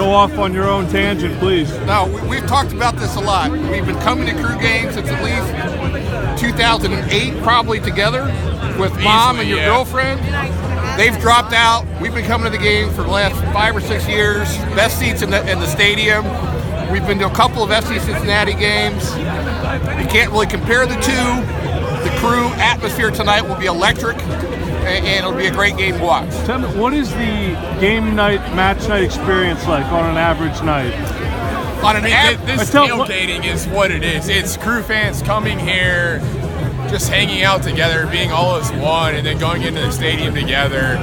go off on your own tangent, please. No, we've talked about this a lot. We've been coming to Crew games since at least 2008, probably together with Mom and your girlfriend. They've dropped out. We've been coming to the game for the last 5 or 6 years. Best seats in the stadium. We've been to a couple of FC Cincinnati games. You can't really compare the two. The Crew atmosphere tonight will be electric, and it'll be a great game to watch. Tell me, what is the game night, match night experience like on an average night? This tailgating is what it is. It's Crew fans coming here, just hanging out together, being all as one, and then going into the stadium together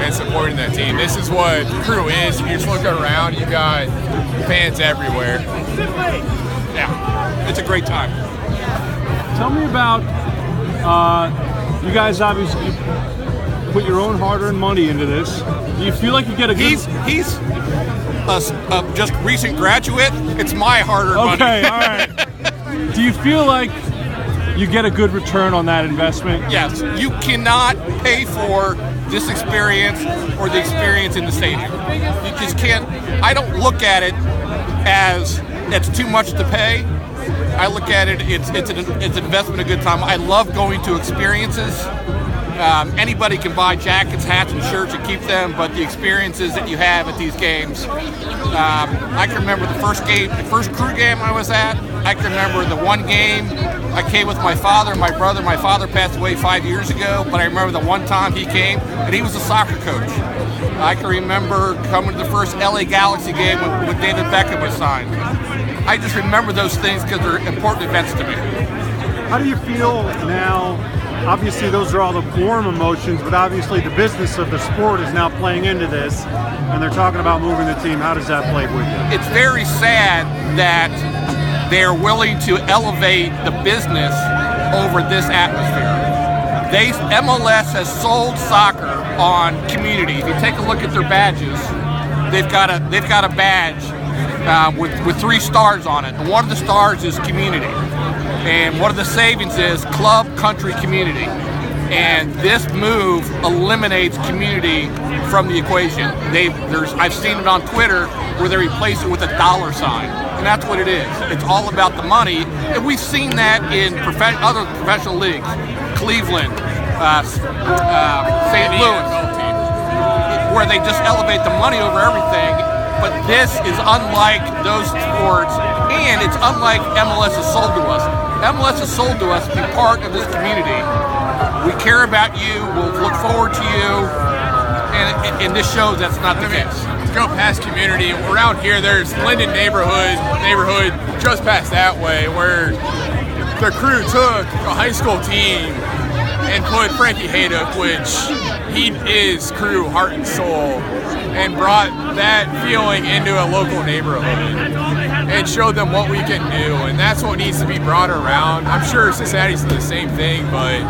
and supporting that team. This is what Crew is. If you just look around, you got fans everywhere. Yeah, it's a great time. Tell me about, you guys obviously put your own hard-earned money into this. Do you feel like you get a good... He's a just recent graduate. It's my hard-earned money. Okay, all right. Do you feel like you get a good return on that investment? Yes. You cannot pay for this experience or the experience in the stadium. You just can't. I don't look at it as it's too much to pay. I look at it, it's an investment, a good time. I love going to experiences. Anybody can buy jackets, hats, and shirts and keep them, but the experiences that you have at these games. I can remember the first Crew game I was at. I can remember the one game I came with my father and my brother. My father passed away 5 years ago, but I remember the one time he came, and he was a soccer coach. I can remember coming to the first LA Galaxy game when David Beckham was signed. I just remember those things because they're important events to me. How do you feel now? Obviously, those are all the warm emotions, but obviously the business of the sport is now playing into this, and they're talking about moving the team. How does that play with you? It's very sad that they're willing to elevate the business over this atmosphere. MLS has sold soccer on community. If you take a look at their badges, they've got a badge with 3 stars on it. And one of the stars is community. And one of the savings is club, country, community. And this move eliminates community from the equation. I've seen it on Twitter where they replace it with a $. And that's what it is. It's all about the money. And we've seen that in other professional leagues. Cleveland, St. Louis, where they just elevate the money over everything. But this is unlike those sports, and it's unlike MLS is sold to us. MLS is sold to us to be part of this community. We care about you, we'll look forward to you, and this shows that's not the case. To go past community, around here there's Linden neighborhood just past that way, where the Crew took a high school team and put Frankie Hayduck, which he is Crew heart and soul, and brought that feeling into a local neighborhood and showed them what we can do, and that's what needs to be brought around. I'm sure Cincinnati's the same thing, but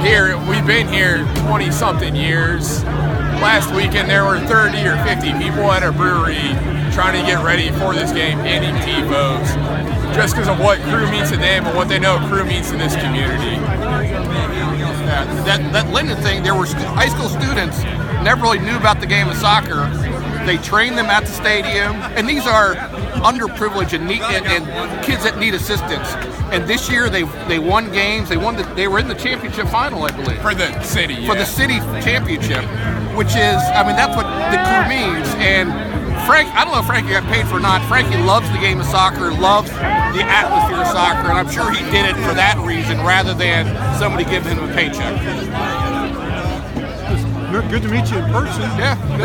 here, we've been here 20-something years. Last weekend there were 30 or 50 people at our brewery trying to get ready for this game, handing TiVos, just because of what Crew means to them and what they know Crew means to this community. That Linden thing, there were high school students never really knew about the game of soccer. They train them at the stadium, and these are underprivileged and kids that need assistance. And this year they won games. They were in the championship final, I believe. For the city, yeah. For the city championship, which is, that's what the Crew means. And Frank, I don't know if Frankie got paid for or not. Frankie loves the game of soccer, loves the atmosphere of soccer, and I'm sure he did it for that reason rather than somebody giving him a paycheck. Good to meet you in person. Yeah.